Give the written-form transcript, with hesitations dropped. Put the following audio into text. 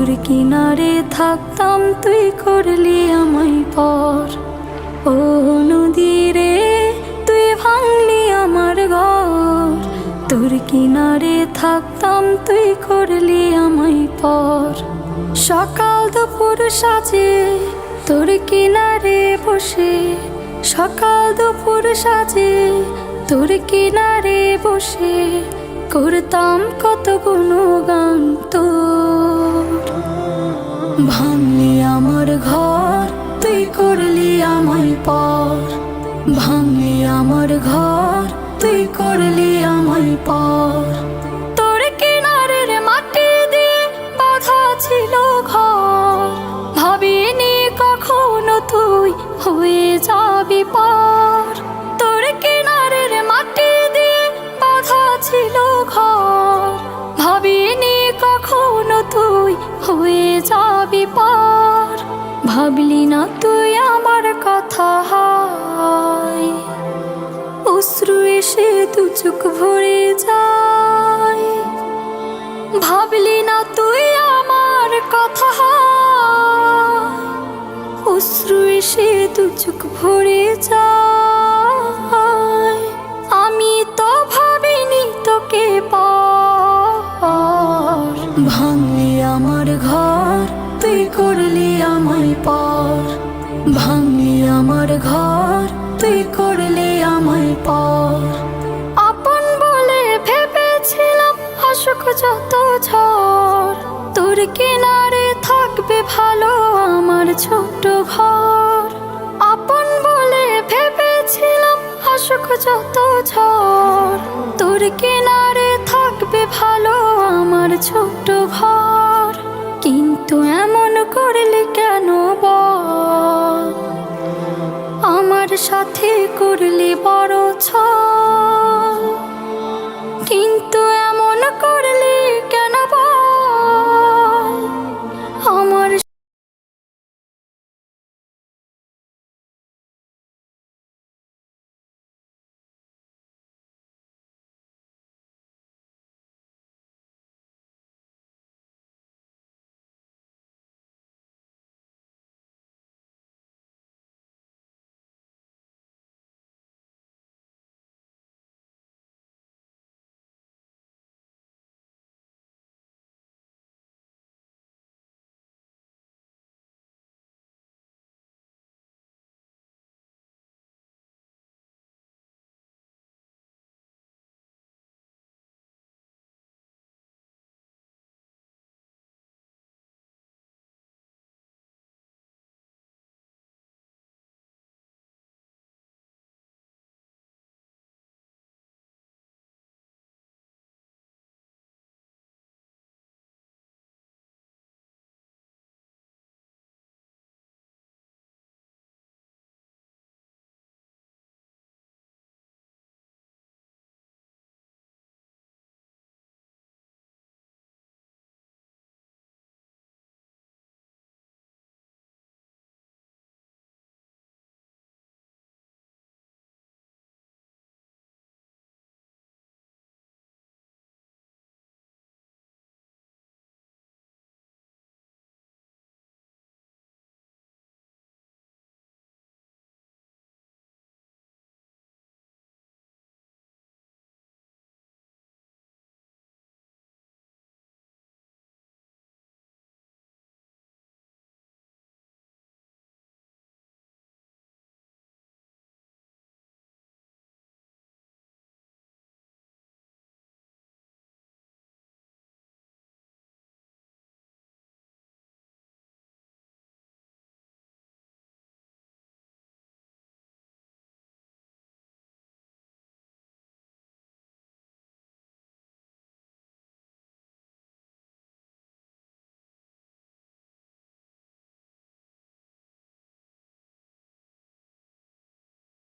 তোর কিনারে থাকতাম তুই করলি আমায় পর। ও নদী রে তুই ভাঙলি আমার ঘর, তোর কিনারে থাকতাম তুই করলি আমায় পর। সকাল দুপুর সাজে তোর কিনারে বসে, সকাল দুপুর সাজে তোর কিনারে বসে করতাম কত গুণগান তোর। ভাঙলি আমার ঘর তুই করলি আমায় পর, ভাঙলি আমার ঘর তুই করলি আমায় পর। তোর কিনারের মাটি দিয়ে বাঁধা ছিল ঘর, ভাবিনি কখনো তুই হয়ে যাবি পার। তোর কিনারের মাটি দিয়ে বাঁধা ছিল ঘর, ভাবিনি কখনো তুই হয়ে যাবি পার। ভাবলি না তুই আমার কথা, হায় অশ্রু এসে দু চোখ ভরে যায়। ভাবলি না তুই আমার কথা, হায় অশ্রু এসে দু চোখ ভরে যায়। আমি তো ভাবিনি তোকে পার। ভাঙলি আমার ঘর তুই করলি আমায় পর, ভাঙলি আমার ঘর তুই করলি আমায় পর। আপন বলে ভেবেছিলাম আসুক যত ঝড়, তোর কিনারে থাকবে ভালো আমার ছোট্ট ঘর। আপন বলে ভেবেছিলাম আসুক যত ঝড়, তোর কিনারে থাকবে ভালো আমার ছোট্ট ঘর। কিন্তু এমন করলি কেন বল, আমার সাথে করলি বড় ছল।